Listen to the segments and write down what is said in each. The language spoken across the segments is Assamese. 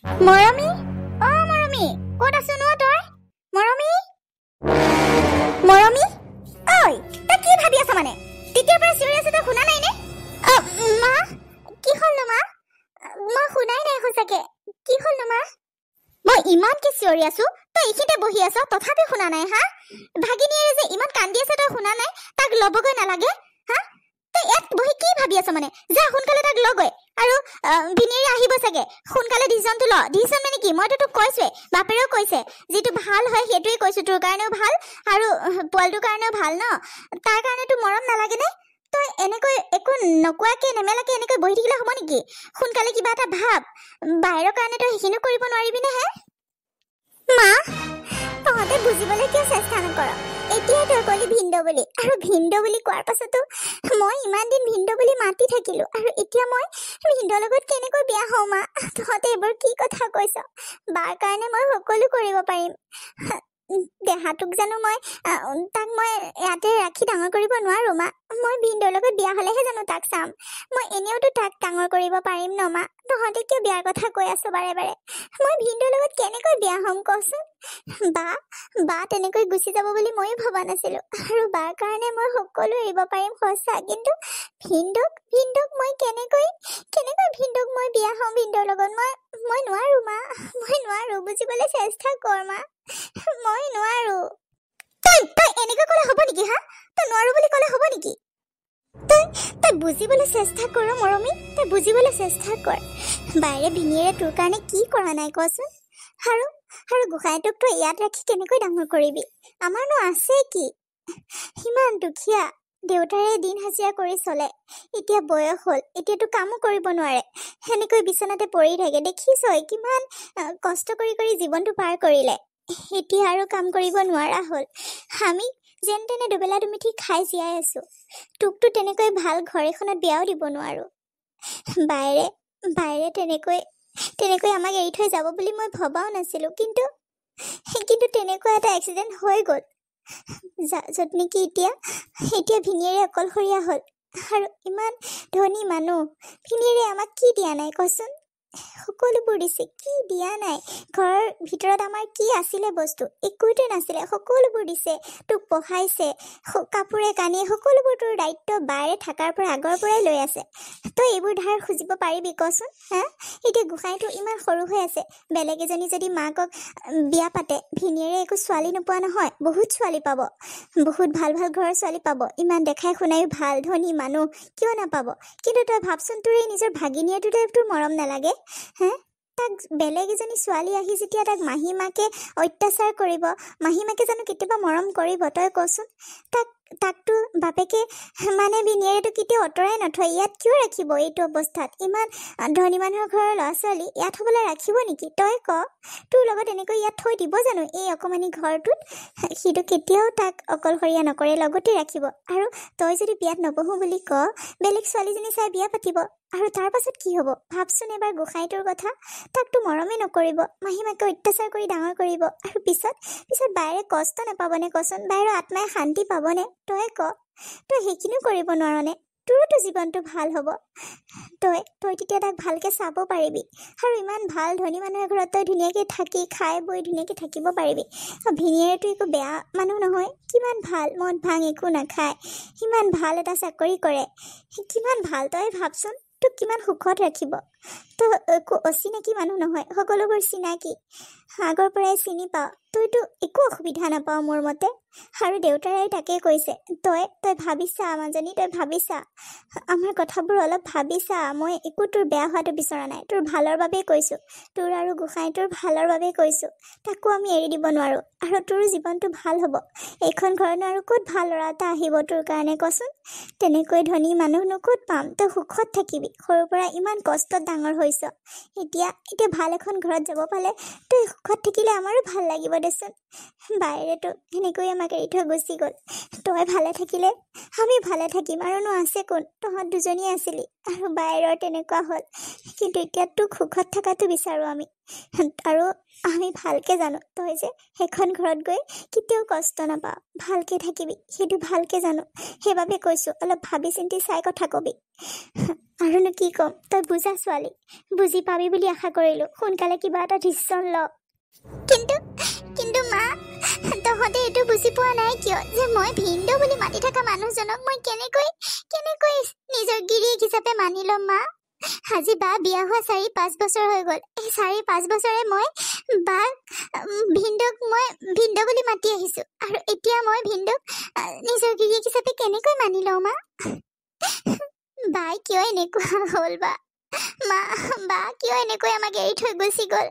মৰমী, অ মৰমী, ক'ত আছ নো তই? মৰমী, মৰমী, ঐ তই কি ভাবি আছ মানে? তেতিয়াৰ পৰা চিঞৰি আছ, তই শুনা নাই নে? মা, কি হ'ল নো মা? মই শুনাই নাই সঁচাকে। কি হ'ল নো মা? মই ইমান কি চিঞৰি আছো, তই এইখিনিতে বহি আছ, তথাপি শুনা নাই? হা, ভাগিনীয়ে যে ইমান কান্দি আছে, তই শুনা নাই? তাক ল'বগৈ নালাগে? হা, তই ইয়াত বহি কি ভাবি আছ মানে? যা সোনকালে তাক লগৈ, আৰু ভিনীৰে আহিব চাগে, সোনকালে ডিচিশ্যনটো ল। ডিচিশ্যন মানে কি? মইতো তোক কৈছোৱে, বাপেৰেও কৈছে, যিটো ভাল হয় সেইটোৱে কৈছো, তোৰ কাৰণেও ভাল আৰু পোৱালটোৰ কাৰণেও ভাল ন। তাৰ কাৰণেতো মৰম নালাগে নে? তই এনেকৈ একো নকোৱাকে নেমেলাকে এনেকৈ বহি থাকিলে হ'ব নেকি? সোনকালে কিবা এটা ভাব, বাহিৰৰ কাৰণে তই সেইখিনিও কৰিব নোৱাৰিবি নে? হে মা, তহঁতে বুজিবলৈ কিয় চেষ্টা নকৰ? এতিয়াই তই ক'লি ভিন্দ বুলি, আৰু ভিন্দ বুলি কোৱাৰ পাছতো মই ইমান দিন ভিন্দ বুলি মাতি থাকিলো, আৰু এতিয়া মই ভিন্দৰ লগত কেনেকৈ বিয়া হওঁ? মা, তহঁতে এইবোৰ কি কথা কৈছ? বাৰ কাৰণে মই সকলো কৰিব পাৰিম। দেহাটোক জানো মই তাক মই ইয়াতে ৰাখি ডাঙৰ কৰিব নোৱাৰো? মা, মই ভিন্দৰ লগত বিয়া হলেহে জানো তাক চাম? মই এনেওতো তাক ডাঙৰ কৰিব পাৰিম ন? মা, তহঁতে কিয় বিয়াৰ কথা কৈ আছ বাৰে বাৰে? মই ভিন্দৰ লগত কেনেকৈ বিয়া হ'ম কচোন? বা তেনেকৈ গুচি যাব বুলি ময়ো ভবা নাছিলো, আৰু বাৰ কাৰণে মই সকলো এৰিব পাৰিম সঁচা, কিন্তু ভিন্দক মই কেনেকৈ ভিন্দক মই বিয়া হওঁ ভিন্দৰ লগত? মই নোৱাৰো মা, মই নোৱাৰো। বুজিবলৈ চেষ্টা কৰ মা, মই নোৱাৰো। তই এনেকৈ ক'লে হ'ব নেকি? হা, তই নোৱাৰো বুলি ক'লে হ'ব নেকি? তই বুজিবলৈ চেষ্টা কৰ মৰমী, তই বুজিবলৈ চেষ্টা কৰ। বাইৰে ভিনীৰে তোৰ কাৰণে কি কৰা নাই কচোন? আৰু গোসাঁইটোক তই ইয়াত ৰাখি কেনেকৈ ডাঙৰ কৰিবি? আমাৰনো আছে কি? সিমান দুখীয়া, দেউতাৰে দিন হাজিৰা কৰি চলে, এতিয়া বয়স হ'ল, এতিয়াতো কামো কৰিব নোৱাৰে, সেনেকৈ বিচনাতে পৰি থাকে। দেখিছই কিমান কষ্ট কৰি জীৱনটো পাৰ কৰিলে, এতিয়া আৰু কাম কৰিব নোৱাৰা হ'ল। আমি যেন তেনে দুবেলা দুমিঠি খাই জীয়াই আছো, তোকতো তেনেকৈ ভাল ঘৰ এখনত বিয়াও দিব নোৱাৰো। বাইৰে তেনেকৈ আমাক এৰি থৈ যাব বুলি মই ভবাও নাছিলো, কিন্তু তেনেকুৱা এটা এক্সিডেণ্ট হৈ গ'ল, য'ত নেকি এতিয়া ভিনীৰে অকলশৰীয়া হ'ল, আৰু ইমান ধনী মানুহ। ভিনীৰে আমাক কি দিয়া নাই কচোন? সকলোবোৰ দিছে, কি দিয়া নাই? ঘৰৰ ভিতৰত আমাৰ কি আছিলে বস্তু? একোতে নাছিলে, সকলোবোৰ দিছে। তোক পঢ়াইছে, কাপোৰে কানিয়ে সকলোবোৰ তোৰ দায়িত্ব বাইৰে থকাৰ পৰা আগৰ পৰাই লৈ আছে। তই এইবোৰ ধাৰ খুজিব পাৰিবি কচোন? হা, এতিয়া গোসাঁইটো ইমান সৰু হৈ আছে, বেলেগ এজনী যদি মাকক বিয়া পাতে, ভিনীৰে একো ছোৱালী নোপোৱা নহয়, বহুত ছোৱালী পাব, বহুত ভাল ঘৰৰ ছোৱালী পাব, ইমান দেখাই শুনায়ো ভাল ধনী মানুহ, কিয় নাপাব? কিন্তু তই ভাবচোন, তোৰ এই নিজৰ ভাগিনীয়েতো তোৰ মৰম নালাগে? হে, তাক বেলেগ এজনী ছোৱালী আহি যেতিয়া তাক মাহী মাকে অত্যাচাৰ কৰিব, মাহী মাকে জানো কেতিয়াবা মৰম কৰিব? তই কচোন? তাকতো বাপেকে মানে ভিনীয়েৰেতো কেতিয়াও আঁতৰাই নথয়, ইয়াত কিয় ৰাখিব? এইটো অৱস্থাত ইমান ধনী মানুহৰ ঘৰৰ ল'ৰা ছোৱালী ইয়াত হ'বলৈ ৰাখিব নেকি? তই ক, তোৰ লগত এনেকৈ ইয়াত থৈ দিব জানো এই অকণমানি ঘৰটোত? সিটো কেতিয়াও তাক অকলশৰীয়া নকৰে, লগতে ৰাখিব। আৰু তই যদি বিয়াত নবহো বুলি ক, বেলেগ ছোৱালীজনী চাই বিয়া পাতিব, আৰু তাৰ পাছত কি হ'ব? ভাবচোন এবাৰ গোসাঁইটোৰ কথা। তাকতো মৰমেই নকৰিব, মাহী মাকে অত্যাচাৰ কৰি ডাঙৰ কৰিব, আৰু পিছত বাইৰে কষ্ট নাপাবনে কচোন? বাইৰৰ আত্মাই শান্তি পাবনে? তই ক, তই সেইখিনিও কৰিব নোৱাৰনে? তোৰোতো জীৱনটো ভাল হ'ব, তই তেতিয়া তাক ভালকে চাব পাৰিবি, আৰু ইমান ভাল ধনী মানুহৰ ঘৰত তই ধুনীয়াকে থাকি খাই বৈ ধুনীয়াকে থাকিব পাৰিবি। ভিনীয়েৰেতো একো বেয়া মানুহ নহয়, কিমান ভাল, মদ ভাং একো নাখায়, ইমান ভাল এটা চাকৰি কৰে, কিমান ভাল। তই ভাবচোন, তোক কিমান সুখত ৰাখিব। তই একো অচিনাকি মানুহ নহয়, সকলোবোৰ চিনাকি, আগৰ পৰাই চিনি পাওঁ, তইতো একো অসুবিধা নাপাওঁ মোৰ মতে। আৰু দেউতাৰাই তাকে কৈছে, তই ভাবিছা মাজনী, তই ভাবিছা আমাৰ কথাবোৰ অলপ ভাবিছা? মই একো তোৰ বেয়া হোৱাটো বিচৰা নাই, তোৰ ভালৰ বাবেই কৈছো, তোৰ আৰু গোসাঁইটোৰ ভালৰ বাবেই কৈছো। তাকো আমি এৰি দিব নোৱাৰো, আৰু তোৰ জীৱনটো ভাল হ'ব। এইখন ঘৰনো আৰু ক'ত ভাল ল'ৰা এটা আহিব তোৰ কাৰণে কচোন? তেনেকৈ ধনী মানুহনো ক'ত পাম? তই সুখত থাকিবি, সৰুৰ পৰা ইমান কষ্টত ডাঙৰ হৈছ, এতিয়া ভাল এখন ঘৰত যাব পালে তই সুখত থাকিলে আমাৰো ভাল লাগিব দেচোন। বাইৰেতো সেনেকৈ আমাক এৰি থৈ গুচি গ'ল, তই ভালে থাকিলে আমি ভালে থাকিম, আৰুনো আছে কোন? তহঁত দুজনী আছিলি, আৰু বাইৰৰ তেনেকুৱা হ'ল, কিন্তু এতিয়া তোক সুখত থকাটো বিচাৰো আমি, আৰু আমি ভালকে জানো তই যে সেইখন ঘৰত গৈ কেতিয়াও কষ্ট নাপাওঁ, ভালকে থাকিবি, সেইটো ভালকে জানো। সেইবাবে কৈছো অলপ ভাবি চিন্তি চাই কথা কবি। আৰুনো কি ক'ম, তই বুজা ছোৱালী, বুজি পাবি বুলি আশা কৰিলো। সোনকালে কিবা এটা ডিচিশ্যন ল। কিন্তু কিন্তু মা, তহঁতে এইটো বুজি পোৱা নাই কিয় যে মই ভিনদেউ বুলি মাতি থকা মানুহজনক মই কেনেকৈ নিজৰ গিৰিয়েক হিচাপে মানি ল'ম মা? আজি বা বিয়া হোৱা 4-5 বছৰ হৈ গ'ল। এই 4-5 বছৰে মই বাক ভিনদেউক মই ভিনদেউ বুলি মাতি আহিছো, আৰু এতিয়া মই ভিনদেউক নিজৰ গিৰিয়েক হিচাপে কেনেকৈ মানি লওঁ মা? বাই কিয় এনেকুৱা হ'ল বা? মা, বা কিয় এনেকৈ আমাক এৰি থৈ গুচি গ'ল?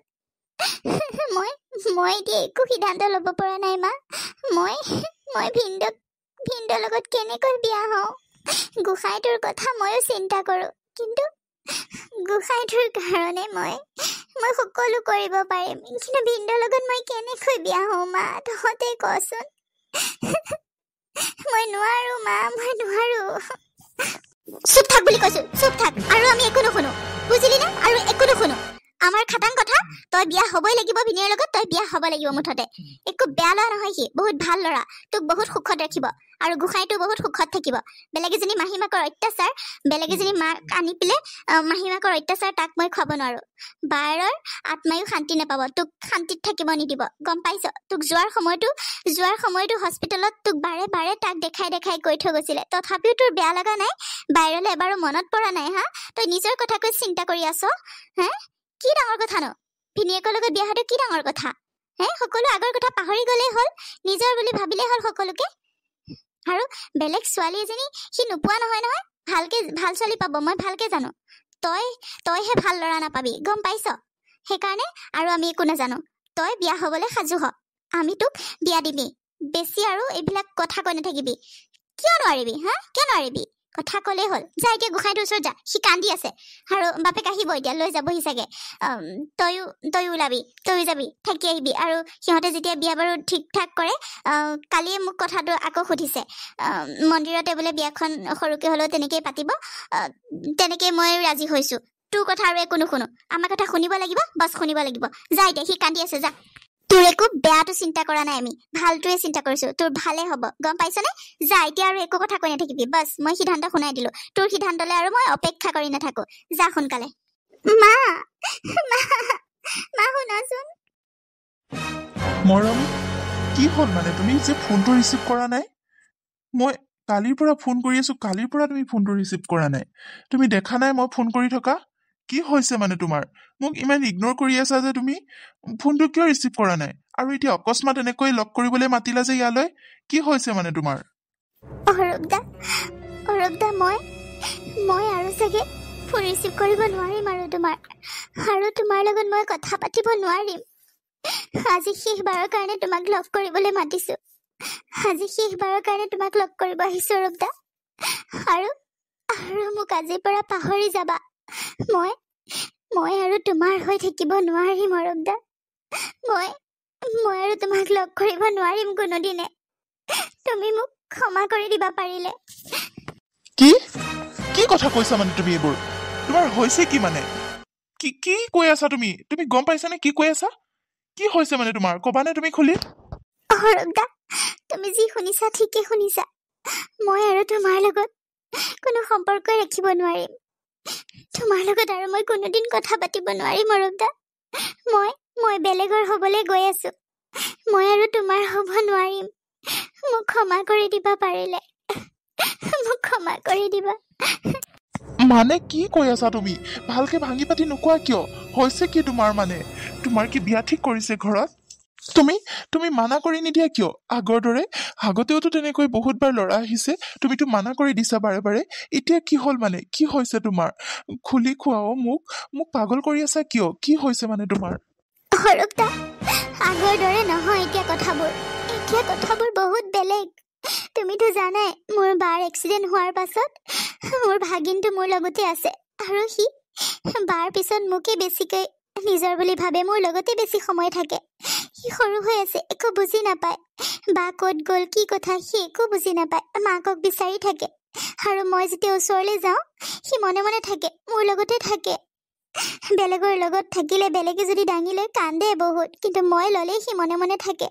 মই এতিয়া একো সিদ্ধান্ত ল'ব পৰা নাই মা। মই ভিনদেউৰ লগত কেনেকৈ বিয়া হওঁ? গোসাঁইটোৰ কথা ময়ো চিন্তা কৰো, কিন্তু গোসাঁইটোৰ কাৰণে মই সকলো কৰিব পাৰিম, কিন্তু ভিনদেউৰ লগত মই কেনেকৈ বিয়া হওঁ মা? তহঁতে কচোন। মই নোৱাৰো মা, মই নোৱাৰো। চুপ থাক বুলি কৈছো, চুপ থাক, আৰু আমি একো নুশুনো, বুজিলি না? আৰু একো নুশুনো। আমাৰ খাটাং কথা, তই বিয়া হবই লাগিব ভিনিয়াৰ লগত, তই বিয়া হব লাগিব। মুঠতে একো বেয়া ল'ৰা নহয়, সি বহুত ভাল ল'ৰা, তোক বহুত সুখত ৰাখিব, আৰু গোসাঁইটো বহুত সুখত থাকিব। বেলেগ এজনী মাহীমাকৰ অত্যাচাৰ, বেলেগ এজনী মাক আনি পেলাই মাহীমাকৰ অত্যাচাৰ তাক মই খুৱাব নোৱাৰো। বায়েৰৰ আত্মায়ো শান্তি নাপাব, তোক শান্তিত থাকিব নিদিব, গম পাইছ? তোক যোৱাৰ সময়তো হস্পিটেলত তোক বাৰে বাৰে তাক দেখাই কৈ থৈ গৈছিলে, তথাপিও তোৰ বেয়া লগা নাই? বাহিৰলৈ এবাৰো মনত পৰা নাই হা? তই নিজৰ কথাকৈ চিন্তা কৰি আছ হে? কি ডাঙৰ কথা ন? ভিনিয়েকৰ লগত বিয়া হোৱাটো কি ডাঙৰ কথা হে? সকলো আগৰ কথা পাহৰি গলেই হ'ল, নিজৰ বুলি ভাবিলেই হ'ল সকলোকে। আৰু বেলেগ ছোৱালী এজনী সি নোপোৱা নহয়। ভাল ছোৱালী পাব, মই ভালকে জানো। তইহে ভাল ল'ৰা নাপাবি, গম পাইছ? সেইকাৰণে আৰু আমি একো নাজানো, তই বিয়া হবলৈ সাজু হ, আমি তোক বিয়া দিবি। বেছি আৰু এইবিলাক কথা কৈ নাথাকিবি। কিয় নোৱাৰিবি হা? কিয় নোৱাৰিবি? কথা ক'লেই হ'ল। যা এতিয়া গোসাঁইটোৰ ওচৰত যা, সি কান্দি আছে, আৰু বাপেক আহিব এতিয়া, লৈ যাবহি চাগে। তয়ো ওলাবি, তয়ো যাবি, থাকি আহিবি। আৰু সিহঁতে যেতিয়া বিয়া বাৰু ঠিক ঠাক কৰে, কালিয়ে মোক কথাটো আকৌ সুধিছে, মন্দিৰতে বোলে বিয়াখন সৰুকে হ'লেও তেনেকেই পাতিব, তেনেকেই মই ৰাজি হৈছো। তোৰ কথা আৰু একো নুশুনো, আমাৰ কথা শুনিব লাগিব, বাছ শুনিব লাগিব। যা এতিয়া, সি কান্দি আছে, যা। তোৰ একো বেয়াটো চিন্তা কৰা নাই, আমি ভালটোৱে চিন্তা কৰিছো, তোৰ ভালে হ'ব, গম পাইছনে? যা এতিয়া, আৰু একো কথা কৈ নাথাকিবি, বাছ মই সিদ্ধান্ত শুনাই দিলো। তোৰ সিদ্ধান্তলৈ আৰু মই অপেক্ষা কৰি নাথাকো, যা সোনকালে। মা শুনাচোন। মৰম, কি হ'ল মানে? তুমি যে ফোনটো ৰিচিভ কৰা নাই? মই কালিৰ পৰা ফোন কৰি আছো, কালিৰ পৰা তুমি ফোনটো ৰিচিভ কৰা নাই। তুমি দেখা নাই মই ফোন কৰি থকা? কি হৈছে মানে তোমাৰ? মোক ইমান ইগনৰ কৰি আছা যে তুমি? ফোনটো কিয় ৰিচিভ কৰা নাই? আৰু এতিয়া অকস্মাত এনেকৈ লগ কৰিবলৈ মাতিলা যে ইয়ালৈ, কি হৈছে মানে তোমাৰ? অৰূপ দা, মই আৰু চাগে ফোন ৰিচিভ কৰিব নোৱাৰিম, আৰু তোমাৰ লগত মই কথা পাতিব নোৱাৰিম। আজি শেষবাৰৰ কাৰণে তোমাক লগ কৰিবলৈ মাতিছো, আজি শেষবাৰৰ কাৰণে তোমাক লগ কৰিব আহিছো অৰূপ দা। আৰু মোক আজিৰ পৰা পাহৰি যাবা। মই আৰু তোমাৰ হৈ থাকিব নোৱাৰিম অৰূপ দা। মই আৰু তোমাক লগ কৰিব নোৱাৰিম কোনোদিনে। তুমি মোক ক্ষমা কৰি দিবা পাৰিলে। কি কথা কৈছা মানে তুমি এইবোৰ? তোমাৰ হৈছে কি মানে? কি কৈ আছা তুমি? তুমি গম পাইছানে কি কৈ আছা? কি হৈছে মানে তোমাৰ? কবানে তুমি খুলি? অৰূপ দা, তুমি যি শুনিছা ঠিকেই শুনিছা। মই আৰু তোমাৰ লগত কোনো সম্পৰ্ক ৰাখিব নোৱাৰিম। তোমাৰ লগত আৰু মই কোনোদিন কথা পাতিব নোৱাৰিম অৰূপ দা। মই বেলেগৰ হবলৈ গৈ আছো। মই আৰু তোমাৰ হ'ব নোৱাৰিম। মোক ক্ষমা কৰি দিবা পাৰিলে, মোক ক্ষমা কৰি দিবা। মানে কি কৈ আছা তুমি? ভালকে ভাঙি পাতি নোকোৱা কিয়? হৈছে কি তোমাৰ মানে? তোমাৰ কি বিয়া ঠিক কৰিছে ঘৰত? তুমি মানা কৰি নিদিয়া কিয়? আগৰ দৰে আগতেওতো তেনেকৈ বহুতবাৰ ল'ৰা আহিছে, তুমিতো মানা কৰি দিছা বাৰে বাৰে। এতিয়া কি হ'ল মানে? কি হৈছে তোমাৰ? খুলি খোৱাও মোক পাগল কৰি আছা কিয়? কি হৈছে মানে তোমাৰ? অৰূপ দা, আগৰ দৰে নহয় এতিয়া কথাবোৰ বহুত বেলেগ। তুমিতো জানাই, মোৰ বাৰ এক্সিডেণ্ট হোৱাৰ পাছত মোৰ ভাগিনটো মোৰ লগতে আছে, আৰু সি বাৰ পিছত মোকে বেছিকৈ নিজৰ বুলি ভাবে, মোৰ লগতে বেছি সময় থাকে। সি সৰু হৈ আছে, একো বুজি নাপায়। বা ক'ত গ'ল, কি কথা, সি একো বুজি নাপায়। মাকক বিচাৰি থাকে, আৰু মই যেতিয়া ওচৰলৈ যাওঁ সি মনে মনে থাকে, মোৰ লগতে থাকে। বেলেগৰ লগত থাকিলে বেলেগে যদি দাঙি লৈ কান্দে বহুত, কিন্তু মই ল'লে সি মনে মনে থাকে।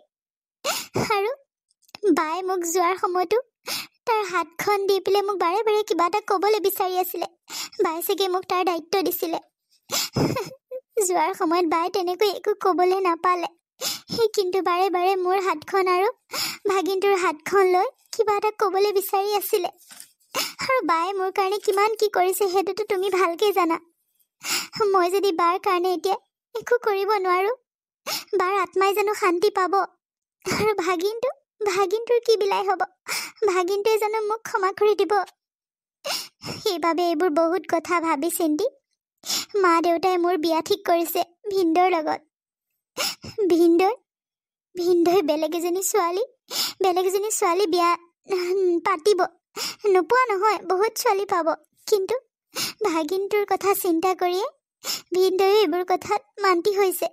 আৰু বায়ে মোক যোৱাৰ সময়তো তাৰ হাতখন দি পেলাই মোক বাৰে বাৰে কিবা এটা ক'বলৈ বিচাৰি আছিলে। বায়ে চাগে মোক তাৰ দায়িত্ব দিছিলে। যোৱাৰ সময়ত বায়ে তেনেকৈ একো ক'বলৈ নাপালে, কিন্তু বাৰে বাৰে মোৰ হাতখন আৰু ভাগিনটোৰ হাতখন লৈ কিবা এটা ক'বলৈ বিচাৰি আছিলে। আৰু বায়ে মোৰ কাৰণে কিমান কি কৰিছে সেইটোতো তুমি ভালকে জানা। মই যদি বাৰ কাৰণে এতিয়া একো কৰিব নোৱাৰো, বাৰ আত্মাই জানো শান্তি পাব? আৰু ভাগিনটোৰ কি বিলাই হ'ব? ভাগিনটোৱে জানো মোক ক্ষমা কৰি দিব? সেইবাবে এইবোৰ বহুত কথা ভাবি চিন্তি মা দেউতাই মোৰ বিয়া ঠিক কৰিছে ভিনদৌৰ লগত। ভিনদৈ বেলেগ এজনী ছোৱালী বিয়া পাতিব। নোপোৱা নহয়, বহুত ছোৱালী পাব, কিন্তু ভাগিনটোৰ কথা চিন্তা কৰিয়ে ভিনদৈও এইবোৰ কথাত মান্তি হৈছে।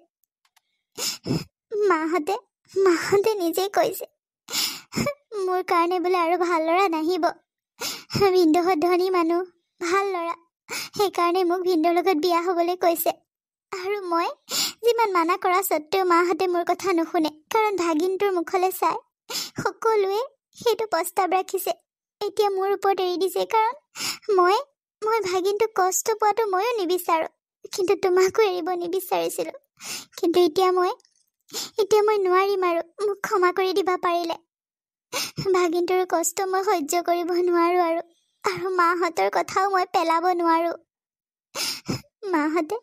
মাহঁতে নিজেই কৈছে মোৰ কাৰণে বোলে আৰু ভাল ল'ৰা নাহিব। ভিনদৌহঁত ধনী মানুহ, ভাল ল'ৰা, সেইকাৰণে মোক ভিনদৌৰ লগত বিয়া হ'বলৈ কৈছে। আৰু মই যিমান মানা কৰা স্বত্তেও মাহঁতে মোৰ কথা নুশুনে, কাৰণ ভাগিনটোৰ মুখলৈ চাই সকলোৱে সেইটো প্ৰস্তাৱ ৰাখিছে। এতিয়া মোৰ ওপৰত এৰি দিছে, কাৰণ মই ভাগিনটোক কষ্ট পোৱাটো ময়ো নিবিচাৰোঁ, কিন্তু তোমাকো এৰিব নিবিচাৰিছিলোঁ। কিন্তু এতিয়া মই নোৱাৰিম, আৰু মোক ক্ষমা কৰি দিবা পাৰিলে। ভাগিনটোৰ কষ্ট মই সহ্য কৰিব নোৱাৰোঁ, আৰু মাহঁতৰ কথাও মই পেলাব নোৱাৰোঁ। মাহঁতে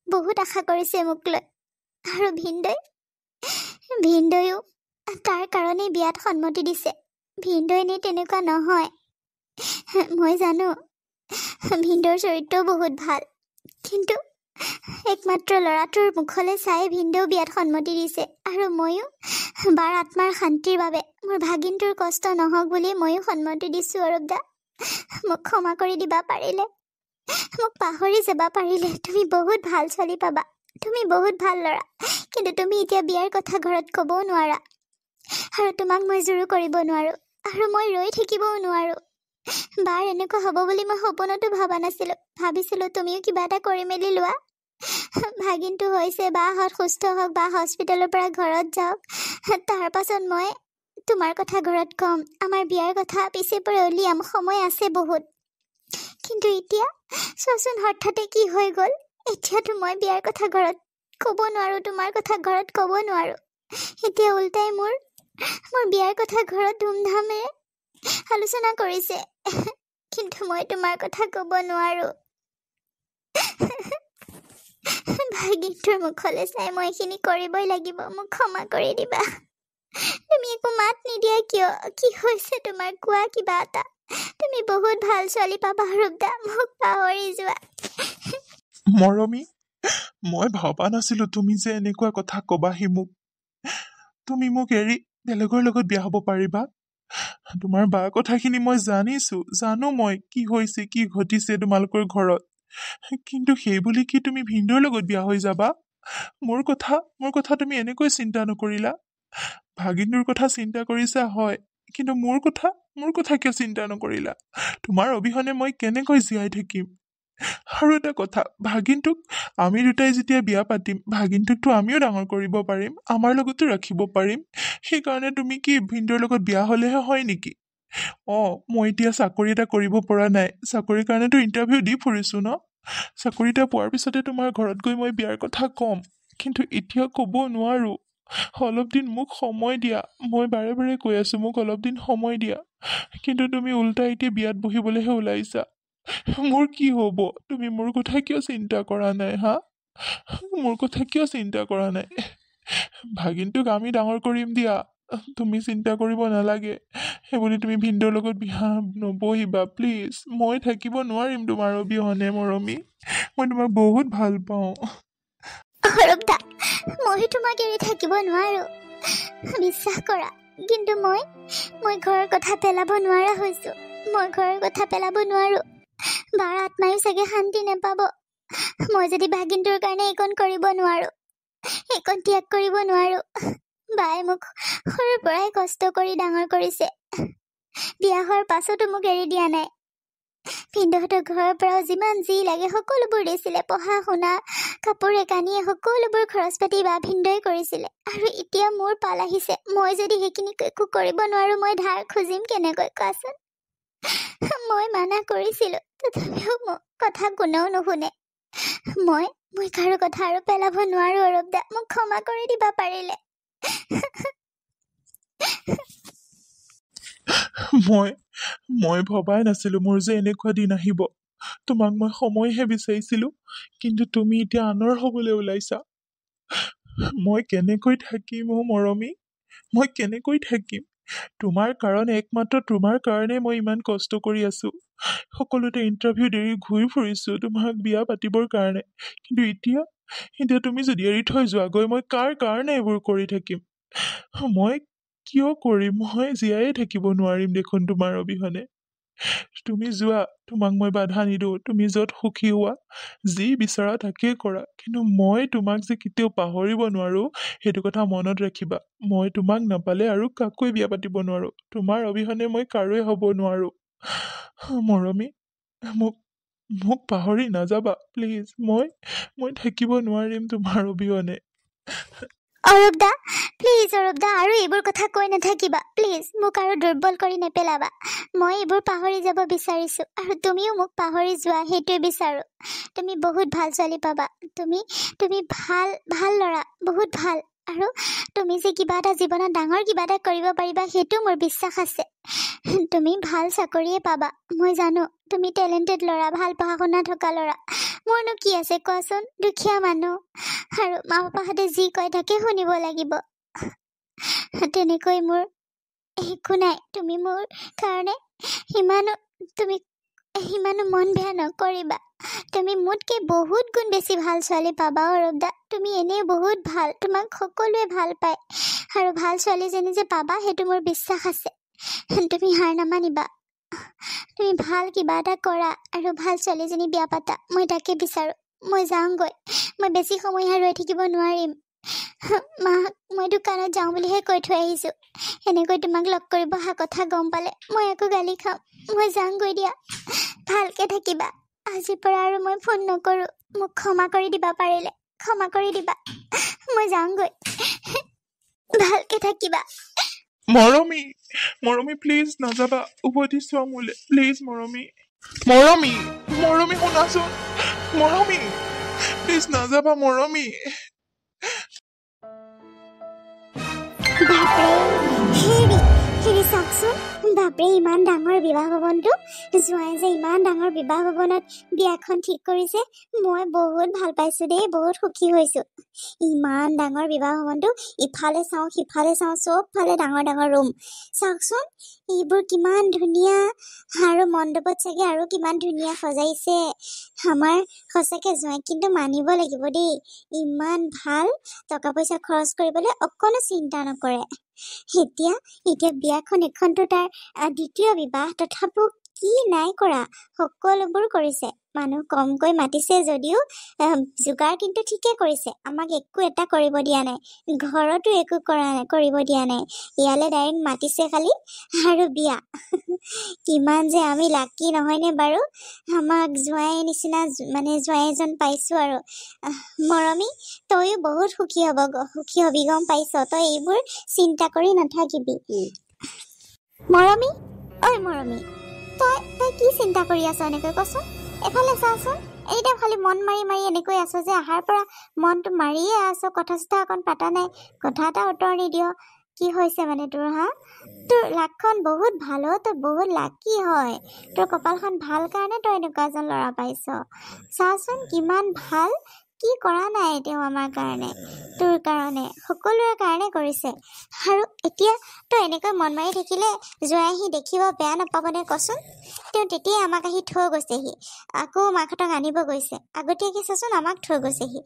বহুত আশা কৰিছে মোক লৈ, আৰু ভিনদৈও তাৰ কাৰণেই বিয়াত সন্মতি দিছে। ভিনদৈ এনেই তেনেকুৱা নহয়, মই জানো। ভিনদৌৰ চৰিত্ৰও বহুত ভাল, কিন্তু একমাত্ৰ ল'ৰাটোৰ মুখলৈ চাই ভিনদৌ বিয়াত সন্মতি দিছে। আৰু ময়ো বাৰ আত্মাৰ শান্তিৰ বাবে, মোৰ ভাগিনটোৰ কষ্ট নহওক বুলি ময়ো সন্মতি দিছোঁ। অৰূপ দা, মোক ক্ষমা কৰি দিবা পাৰিলে, মোক পাহৰি যাবা পাৰিলে। তুমি বহুত ভাল ছোৱালী পাবা, তুমি বহুত ভাল ল'ৰা, কিন্তু তুমি এতিয়া বিয়াৰ কথা ঘৰত ক'বও নোৱাৰা, আৰু তোমাক মই জোৰো কৰিব নোৱাৰোঁ, আৰু মই ৰৈ থাকিবও নোৱাৰোঁ। বাৰ এনেকুৱা হ'ব বুলি মই সপোনতো ভবা নাছিলোঁ। ভাবিছিলোঁ তুমিও কিবা এটা কৰি মেলি লোৱা, ভাগিনটো হৈছে, বাহঁত সুস্থ হওক, বা হস্পিটেলৰ পৰা ঘৰত যাওক, তাৰ পাছত মই তোমাৰ কথা ঘৰত ক'ম, আমাৰ বিয়াৰ কথা পিছে পৰে উলিয়াম, সময় আছে বহুত। কিন্তু এতিয়া চোৱাচোন হঠাতে কি হৈ গ'ল। এতিয়াতো মই বিয়াৰ কথা ঘৰত ক'ব নোৱাৰোঁ, তোমাৰ কথা ঘৰত ক'ব নোৱাৰোঁ। এতিয়া উল্টাই মোৰ বিয়াৰ কথা ঘৰত ধুমধামেৰে আলোচনা কৰিছে, কিন্তু মই তোমাৰ কথা ক'ব নোৱাৰোঁ। ভাগিনটোৰ মুখলৈ চাই মই এইখিনি কৰিবই লাগিব, মোক ক্ষমা কৰি দিবা। তুমি একো মাত নিদিয়া কিয়? কি হৈছে তোমাৰ? কোৱা কিবা এটা। তুমি বহুত ভাল ছোৱালী পাবা অৰূপ দা, মোক পাহৰি যোৱা। মৰমী, মই ভবা নাছিলো তুমি যে এনেকুৱা কথা কবাহি মোক। তুমি মোক এৰি বেলেগৰ লগত বিয়া হব পাৰিবা? তোমাৰ বা কথাখিনি মই জানো মই কি হৈছে, কি ঘটিছে তোমালোকৰ ঘৰত, কিন্তু সেই বুলি কি তুমি ভিনদৌৰ লগত বিয়া হৈ যাবা? মোৰ কথা তুমি এনেকৈ চিন্তা নকৰিলা? ভাগিনটোৰ কথা চিন্তা কৰিছা হয়, কিন্তু মোৰ কথা কিয় চিন্তা নকৰিলা? তোমাৰ অবিহনে মই কেনেকৈ জীয়াই থাকিম? আৰু এটা কথা, ভাগিনটোক আমি দুটাই যেতিয়া বিয়া পাতিম, ভাগিনটোকতো আমিও ডাঙৰ কৰিব পাৰিম, আমাৰ লগতো ৰাখিব পাৰিম। সেইকাৰণে তুমি কি ভিনদৌৰ লগত বিয়া হলেহে হয় নেকি? মই এতিয়া চাকৰি এটা কৰিব পৰা নাই, চাকৰিৰ কাৰণেতো ইণ্টাৰভিউ দি ফুৰিছো ন। চাকৰি এটা পোৱাৰ পিছতে তোমাৰ ঘৰত গৈ মই বিয়াৰ কথা ক'ম, কিন্তু এতিয়া ক'ব নোৱাৰো। অলপ দিন মোক সময় দিয়া, মই বাৰে বাৰে কৈ আছো মোক অলপ দিন সময় দিয়া, কিন্তু তুমি উল্টা এতিয়া বিয়াত বহিবলৈহে ওলাইছা। মোৰ কি হব? তুমি মোৰ কথা কিয় চিন্তা কৰা নাই হা? মোৰ কথা কিয় চিন্তা কৰা নাই? ভাগিনটোক আমি ডাঙৰ কৰিম দিয়া, তুমি চিন্তা কৰিব নালাগে। সেইবুলি তুমি ভিনদৌৰ লগত বিয়া নবহিবা প্লিজ। মই থাকিব নোৱাৰিম তোমাৰ অবিহনে মৰমী, মই তোমাক বহুত ভাল পাওঁ। অৰূপ দা, মই তোমাক এৰি থাকিব নোৱাৰো, বিশ্বাস কৰা। কিন্তু মই ঘৰৰ কথা পেলাব নোৱাৰা হৈছো। মই ঘৰৰ কথা পেলাব নোৱাৰো, বাৰ আত্মায়ো চাগে শান্তি নাপাব। মই যদি ভাগিনটোৰ কাৰণে এইকণ কৰিব নোৱাৰো, এইকণ ত্যাগ কৰিব নোৱাৰো। বায়ে মোক সৰুৰ পৰাই কষ্ট কৰি ডাঙৰ কৰিছে, বিয়া হোৱাৰ পাছতো মোক এৰি দিয়া নাই। ভিনদেউহঁতৰ ঘৰৰ পৰাও যিমান যি লাগে সকলোবোৰ দিছিলে, পঢ়া শুনা কাপোৰে কানিয়ে সকলোবোৰ খৰচ পাতি বা ভিনদেউৱে কৰিছিলে। আৰু এতিয়া মোৰ পাল আহিছে, মই যদি সেইখিনি একো কৰিব নোৱাৰো মই ধাৰ খুজিম কেনেকৈ কোৱাচোন? মই মানা কৰিছিলো, তথাপিও মোৰ কথা কোনেও নুশুনে। মই কাৰো কথা আৰু পেলাব নোৱাৰো। অৰূপ দা, মোক ক্ষমা কৰি দিবা পাৰিলে। মই ভবাই নাছিলো মোৰ যে এনেকুৱা দিন আহিব। তোমাক মই সময়হে বিচাৰিছিলো, কিন্তু তুমি এতিয়া আনৰ হবলৈ ওলাইছা। মই কেনেকৈ থাকিম অ মৰমী, মই কেনেকৈ থাকিম? তোমাৰ কাৰণে, একমাত্ৰ তোমাৰ কাৰণে মই ইমান কষ্ট কৰি আছো। সকলোতে ইণ্টাৰভিউ দেৰি ঘূৰি ফুৰিছো তোমাক বিয়া পাতিবৰ কাৰণে। কিন্তু এতিয়া তুমি যদি এৰি থৈ যোৱাগৈ, মই কাৰ কাৰণে এইবোৰ কৰি থাকিম? মই কিয় কৰিম? মই জীয়াই থাকিব নোৱাৰিম দেখোন তোমাৰ অবিহনে। তুমি যোৱা, তোমাক মই বাধা নিদিওঁ। তুমি য'ত সুখী হোৱা, যি বিচৰা তাকেই কৰা, কিন্তু মই তোমাক যে কেতিয়াও পাহৰিব নোৱাৰো সেইটো কথা মনত ৰাখিবা। মই তোমাক নাপালে আৰু কাকোৱে বিয়া পাতিব নোৱাৰো। তোমাৰ অবিহনে মই কাৰোৱে হ'ব নোৱাৰো। মৰমী, মোক পাহৰি নাযাবা প্লিজ। মই থাকিব নোৱাৰিম তোমাৰ অবিহনে। অৰূপ দা, প্লিজ অৰূপ দা, আৰু এইবোৰ কথা কৈ নাথাকিবা প্লিজ। মোক আৰু দুৰ্বল কৰি নেপেলাবা। মই এইবোৰ পাহৰি যাব বিচাৰিছো, আৰু তুমিও মোক পাহৰি যোৱা সেইটোৱে বিচাৰো। তুমি বহুত ভাল ছোৱালী পাবা। তুমি ভাল ল'ৰা, বহুত ভাল। আৰু তুমি যে কিবা এটা জীৱনত ডাঙৰ কিবা এটা কৰিব পাৰিবা সেইটো মোৰ বিশ্বাস আছে। তুমি ভাল চাকৰিয়ে পাবা, মই জানো। তুমি টেলেণ্টেড ল'ৰা, ভাল পঢ়া শুনা থকা ল'ৰা। মোৰনো কি আছে কোৱাচোন? দুখীয়া মানুহ, আৰু মা পাপাহঁতে যি কয় তাকে শুনিব লাগিব। তেনেকৈ মোৰ একো নাই। তুমি মোৰ কাৰণে সিমানো মন বেয়া নকৰিবা। তুমি মোতকে বহুত গুণ বেছি ভাল ছোৱালী পাবা অৰূপ দা। তুমি এনেই বহুত ভাল, তোমাক সকলোৱে ভাল পায়। আৰু ভাল ছোৱালীজনী যে পাবা সেইটো মোৰ বিশ্বাস আছে। তুমি হাৰ নামানিবা। তুমি ভাল কিবা এটা কৰা আৰু ভাল ছোৱালীজনী বিয়া পাতা, মই তাকে বিচাৰো। মই যাওঁগৈ, মই বেছি সময় ৰৈ থাকিব নোৱাৰিম। মাক মই দোকানত যাওঁ বুলিহে কৈ থৈ আহিছো। এনেকৈ তোমাক লগ কৰিব অহা কথা গম পালে মই আকৌ গালি খাম। মই যাওঁগৈ দিয়া, ভালকে থাকিবা। আজিৰ পৰা আৰু মই ফোন নকৰো। মোক ক্ষমা কৰি দিবা পাৰিলে, ক্ষমা কৰি দিবা। মই যাওঁগৈ, ভালকে থাকিবা। মৰমী প্লিজ নাযাবা। উভতি চোৱা মোলে প্লিজ মৰমী। মৰমী শুনাচোন। মৰমী প্লিজ নাযাবা মৰমী। বাপৰে, হেৰি চাওকচোন। বাপৰে, ইমান ডাঙৰ বিবাহ ভৱনটো, জোঁৱাই যে ইমান ডাঙৰ বিবাহ ভৱনত বিয়াখন ঠিক কৰিছে। মই বহুত ভাল পাইছো দেই, বহুত সুখী হৈছো। ইমান ডাঙৰ বিবাহ ভৱনটো, ইফালে চাওঁ সিফালে চাওঁ, চবফালে ডাঙৰ ডাঙৰ ৰুম। চাওকচোন এইবোৰ কিমান ধুনীয়া, আৰু মণ্ডপত চাগে আৰু কিমান ধুনীয়া সজাইছে। আমাৰ সঁচাকে জোঁৱাইক কিন্তু মানিব লাগিব দেই। ইমান ভাল, টকা পইচা খৰচ কৰিবলৈ অকণো চিন্তা নকৰে। এতিয়া বিয়াখন এখনতো তাৰ দ্বিতীয় বিবাহ, তথাপিও কি নাই কৰা, সকলোবোৰ কৰিছে। মানুহ কমকৈ মাতিছে যদিও যোগাৰ কিন্তু ঠিকে কৰিছে। আমাক একো এটা কৰিব দিয়া নাই, ঘৰতো একো কৰিব দিয়া নাই। ইয়ালে ডাইৰেক্ট মাতিছে খালি, আৰু বিয়া। কিমান যে আমি লাকি নহয়নে বাৰু? আমাক জোঁৱাই নিচিনা জোঁৱাই এজন পাইছো। আৰু মৰমী, তইও বহুত সুখী হবি গম পাইছ। তই এইবোৰ চিন্তা কৰি নাথাকিবি। মৰমী, ঐ মৰমী, তই কি চিন্তা কৰি আছ এনেকৈ কচোন? এফালে চাচোন। এতিয়া খালি মন মাৰি এনেকৈ আছ যে, আহাৰ পৰা মনটো মাৰিয়ে আছ। কথা চথা অকণ পাতা নাই, কথা এটা উত্তৰ নিদিয়। কি হৈছে মানে তোৰ? তোৰ লাকখন বহুত ভাল, তই বহুত লাকি হয়। তোৰ কপালখন ভাল কাৰণে তই এনেকুৱা এজন ল'ৰা পাইছ। চাচোন কিমান ভাল, কি কৰা নাই তেওঁ আমাৰ কাৰণে, তোৰ কাৰণে, সকলোৰে কাৰণে কৰিছে। আৰু এতিয়া তই এনেকৈ মন মাৰি থাকিলে জোঁৱাই আহি দেখিব বেয়া নাপাবনে কচোন? তেওঁ তেতিয়াই আমাক আহি থৈ গৈছেহি, আকৌ মাকহঁতক আনিব গৈছে। আগতীয়াকৈ চাচোন আমাক থৈ গৈছেহি।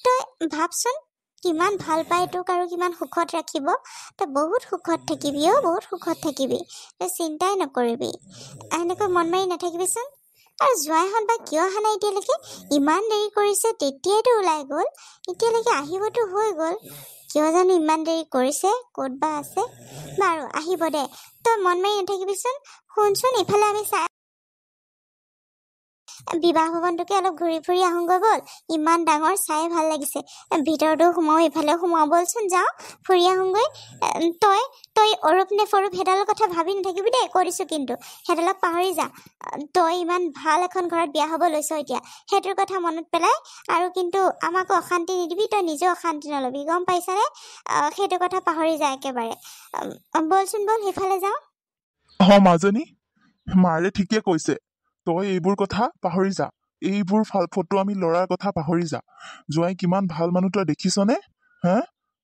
তই ভাবচোন কিমান ভাল পাই তোক আৰু কিমান সুখত ৰাখিব। তই বহুত সুখত থাকিবি, বহুত সুখত থাকিবি। তই চিন্তাই নকৰিবি, এনেকৈ মন মাৰি নাথাকিবিচোন। আৰু জোঁৱাইহঁত বা কিয় অহা নাই এতিয়ালৈকে? ইমান দেৰি কৰিছে, তেতিয়াইতো ওলাই গ'ল, এতিয়ালৈকে আহিবতো হৈ গ'ল। কিয় জানো ইমান দেৰি কৰিছে, ক'ত বা আছে। বাৰু আহিব দে, তই মন মাৰি নাথাকিবিচোন। শুনচোন, ইফালে আমি চাই বিবাহ ভৱনটোকে অলপ ঘূৰি ফুৰি আহোঁগৈ ব'ল। ইমান ডাঙৰ, চাই ভাল লাগিছে। ভিতৰতো সোমাও, ইফালেও সোমাও, ব'লচোন যাওঁ ফুৰি আহোঁগৈ। তই অৰূপ নে ফৰূপ সেইডালৰ কথা ভাবি নাথাকিবি দেই, কৈ দিছোঁ কিন্তু। সেইডালক পাহৰি যা। তই ইমান ভাল এখন ঘৰত বিয়া হ'ব লৈছ এতিয়া, সেইটোৰ কথা মনত পেলাই আৰু কিন্তু আমাকো অশান্তি নিদিবি, তই নিজেও অশান্তি নল'বি, গম পাইছানে? সেইটো কথা পাহৰি যা একেবাৰে। ব'লচোন ব'ল, সেইফালে যাওঁ। মাজনী, মাৰে ঠিকে কৈছে। তই এইবোৰ কথা পাহৰি যা। এইবোৰ ফটো আমি ল'ৰাৰ কথা পাহৰি যা। জোঁৱাই কিমান ভাল মানুহ তই দেখিছনে? হা,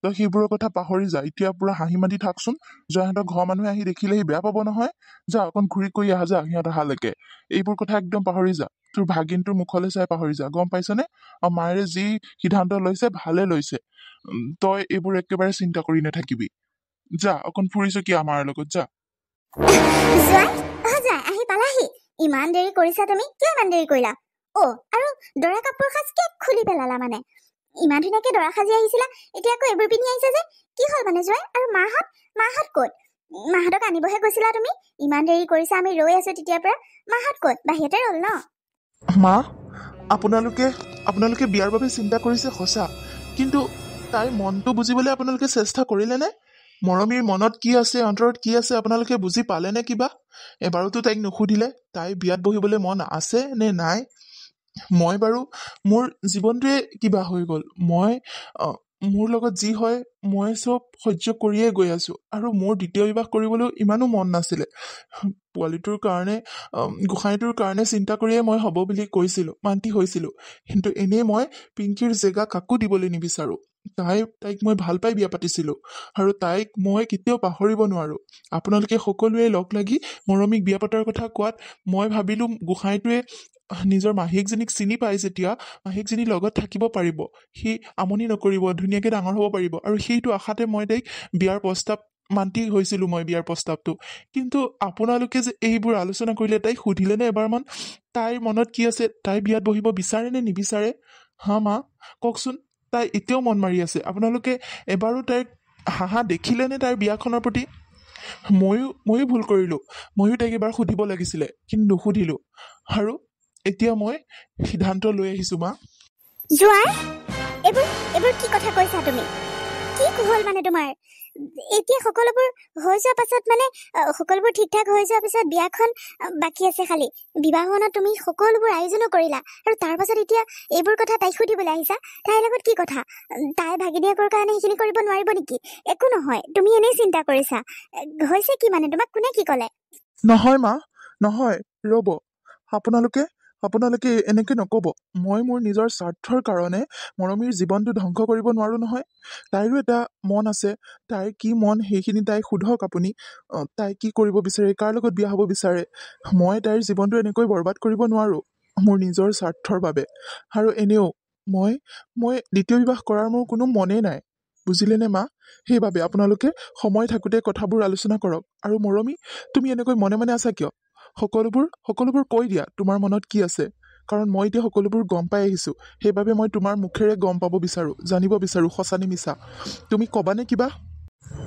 তই সেইবোৰৰ কথা পাহৰি যা। এতিয়া পুৰা হাঁহি মাতি থাকচোন। জোঁৱাইহঁতৰ ঘৰৰ মানুহে আহি দেখিলেহি বেয়া পাব নহয়। যা অকণ ঘূৰি কৰি আহা যা, সিহঁত অহালৈকে। এইবোৰ কথা একদম পাহৰি যা। তোৰ ভাগিনটোৰ মুখলৈ চাই পাহৰি যা, গম পাইছনে? আৰু মায়ে যি সিদ্ধান্ত লৈছে ভালে লৈছে। তই এইবোৰ একেবাৰে চিন্তা কৰি নাথাকিবি। যা অকণ ফুৰিছ কি আমাৰ লগত, যা। জোঁৱাই আহি পালাহি। ইমান দেৰি কৰিছা তুমি, কিয় ইমান দেৰি কৰিলা? আৰু দৰা কাপোৰ সাজ কিয় খুলি পেলালা মানে? ইমান ধুনীয়াকে দৰা সাজি আহিছিলা, এতিয়া আকৌ এইবোৰ পিন্ধি আহিছা যে, কি হ'ল মানে জোঁৱাই? আৰু মাহঁত ক'ত? মাহঁতক আনিবহে গৈছিলা তুমি? ইমান দেৰি কৰিছা, আমি ৰৈ আছো তেতিয়াৰ পৰা। মাহঁত ক'ত? বাহিৰতে ৰ'ল ন? মা, আপোনালোকে বিয়াৰ বাবে চিন্তা কৰিছে সঁচা, কিন্তু তাইৰ মনটো বুজিবলৈ আপোনালোকে চেষ্টা কৰিলেনে? মৰমীৰ মনত কি আছে, অন্তৰত কি আছে আপোনালোকে বুজি পালেনে কিবা? এবাৰোতো তাইক নুসুধিলে তাই বিয়াত বহিবলৈ মন আছে নে নাই? মই বাৰু মোৰ জীৱনটোৱে কিবা হৈ গ'ল। মোৰ লগত যি হয় মই চব সহ্য কৰিয়ে গৈ আছো, আৰু মোৰ দ্বিতীয় বিবাহ কৰিবলৈও ইমানো মন নাছিলে। পোৱালিটোৰ কাৰণে, গোসাঁইটোৰ কাৰণে চিন্তা কৰিয়ে মই হ'ব বুলি কৈছিলো, মান্তি হৈছিলো। কিন্তু এনেই মই পিংকিৰ জেগা কাকো দিবলৈ নিবিচাৰো। তাইক মই ভাল পাই বিয়া পাতিছিলো, আৰু তাইক মই কেতিয়াও পাহৰিব নোৱাৰো। আপোনালোকে সকলোৱে লগ লাগি মৰমীক বিয়া পতাৰ কথা কোৱাত মই ভাবিলো গোসাঁইটোৱে নিজৰ মাহীয়েকজনীক চিনি পাই যেতিয়া মাহীয়েকজনীৰ লগত থাকিব পাৰিব, সি আমনি নকৰিব, ধুনীয়াকে ডাঙৰ হ'ব পাৰিব, আৰু সেইটো আশাতে মই তাইক বিয়াৰ প্ৰস্তাৱ মান্তি হৈছিলো, মই বিয়াৰ প্ৰস্তাৱটো। কিন্তু আপোনালোকে যে এইবোৰ আলোচনা কৰিলে, তাইক সুধিলেনে এবাৰমান তাইৰ মনত কি আছে? তাই বিয়াত বহিব বিচাৰে নে নিবিচাৰে? হা মা, কওকচোন। তাই এতিয়াও মন মাৰি আছে। আপোনালোকে এবাৰো তাইক হাঁহা দেখিলেনে তাইৰ বিয়াখনৰ প্ৰতি? ময়ো ভুল কৰিলো। ময়ো তাইক এবাৰ সুধিব লাগিছিলে, কিন্তু নুসুধিলো। আৰু এতিয়া মই সিদ্ধান্ত লৈ আহিছো মা। জোঁৱাই, এইবোৰ কি কথা কৈছা তুমি? কি হ'ল মানে তোমাৰ? এতিয়া সকলোবোৰ হৈ যোৱাৰ পাছত মানে সকলোবোৰ ঠিক ঠাক হৈ যোৱাৰ পিছত বিয়াখন বাকী আছে খালি। বিবাহ ভৱনত তুমি সকলোবোৰ আয়োজনো কৰিলা, আৰু তাৰ পাছত এতিয়া এইবোৰ কথা তাইক সুধিবলৈ আহিছা? তাইৰ লগত কি কথা? তাই ভাগিনীয়েকৰ কাৰণে সেইখিনি কৰিব নোৱাৰিব নেকি? একো নহয়, তুমি এনেই চিন্তা কৰিছা। হৈছে কি মানে? তোমাক কোনে কি ক'লে? নহয় মা, নহয়, ৰ'ব। আপোনালোকে এনেকে নকব। মই মোৰ নিজৰ স্বাৰ্থৰ কাৰণে মৰমীৰ জীৱনটো ধ্বংস কৰিব নোৱাৰো নহয়। তাইৰো এটা মন আছে, তাইৰ কি মন সেইখিনি তাইক সোধক আপুনি। তাই কি কৰিব বিচাৰে, কাৰ লগত বিয়া হ'ব বিচাৰে। মই তাইৰ জীৱনটো এনেকৈ বৰবাদ কৰিব নোৱাৰো মোৰ নিজৰ স্বাৰ্থৰ বাবে। আৰু এনেও মই দ্বিতীয় বিবাহ কৰাৰ মোৰ কোনো মনেই নাই, বুজিলেনে মা? সেইবাবে আপোনালোকে সময় থাকোঁতে কথাবোৰ আলোচনা কৰক। আৰু মৰমী, তুমি এনেকৈ মনে মনে আছা কিয়? সকলোবোৰ কৈ দিয়া তোমাৰ মনত কি আছে, কাৰণ মই এতিয়া সকলোবোৰ গম পাই আহিছো। সেইবাবে মই তোমাৰ মুখেৰে গম পাব বিচাৰো, জানিব বিচাৰো সঁচা নে মিছা। তুমি কবানে কিবা?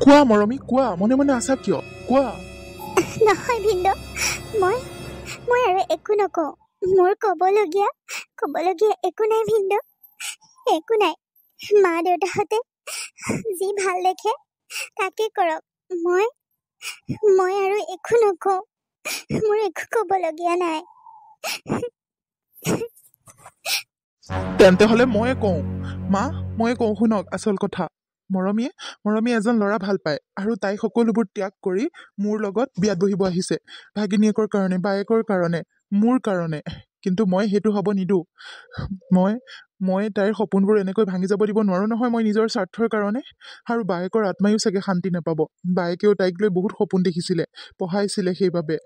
কোৱা মৰমী, কোৱা। মনে মনে আছা কিয়? কোৱা। নহয় ভিন্দ, মই আৰু একো নকওঁ। মোৰ কবলগীয়া একো নাই ভিন্দ, একো নাই। মা দেউতাহঁতে যি ভাল দেখে তাকে কৰক। মই আৰু একো নকওঁ। মোৰ একো কবলগীয়া নাই। তেন্তে হলে ময়ে কওঁ মা, ময়ে কওঁ, শুনক আচল কথা। মৰমীয়ে এজন ল'ৰা ভাল পায়, আৰু তাই সকলোবোৰ ত্যাগ কৰি মোৰ লগত বিয়াত বহিব আহিছে। ভাগিনীয়েকৰ কাৰণে, বায়েকৰ কাৰণে, মোৰ কাৰণে। কিন্তু মই সেইটো হ'ব নিদো। মই তাইৰ সপোনবোৰ এনেকৈ ভাঙি যাব দিব নোৱাৰো নহয়, মই নিজৰ স্বাৰ্থৰ কাৰণে। আৰু বায়েকৰ আত্মায়ো চাগে শান্তি নাপাব। বায়েকেও তাইক লৈ বহুত সপোন দেখিছিলে, পঢ়াইছিলে। সেইবাবে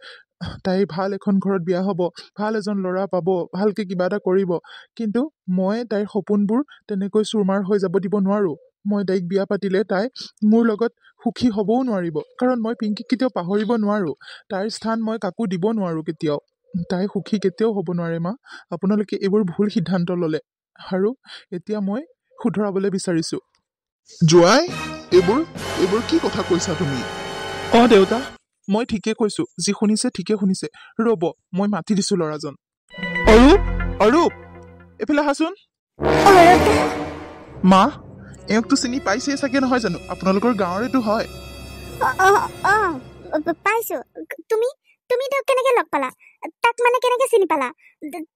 তাই ভাল এখন ঘৰত বিয়া হ'ব, ভাল এজন ল'ৰা পাব, ভালকে কিবা এটা কৰিব। কিন্তু মই তাইৰ সপোনবোৰ তেনেকৈ চুৰমাৰ হৈ যাব দিব নোৱাৰো। মই তাইক বিয়া পাতিলে তাই মোৰ লগত সুখী হ'বও নোৱাৰিব, কাৰণ মই পিংকিক কেতিয়াও পাহৰিব নোৱাৰো। তাইৰ স্থান মই কাকো দিব নোৱাৰো কেতিয়াও। তাই সুখী কেতিয়াও হ'ব নোৱাৰে মা। আপোনালোকে এইবোৰ ভুল সিদ্ধান্ত ল'লে, আৰু এতিয়া মই শুধৰাবলৈ বিচাৰিছো। জোঁৱাই, এইবোৰ কি কথা কৈছা তুমি? দেউতা, মই ঠিকে কৈছো। যি শুনিছে ঠিকে শুনিছে। ৰ'ব, মই মাতি দিছো ল'ৰাজন। অৰূপ অৰূপ এইফালে আহাচোন অৰূপ দা মা এওঁকতো চিনি পাইছেই চাগে নহয় জানো আপোনালোকৰ গাঁৱৰেতো হয় পাইছো তুমি তুমি তাক কেনেকে লগ পালা তাক মানে কেনেকে চিনি পালা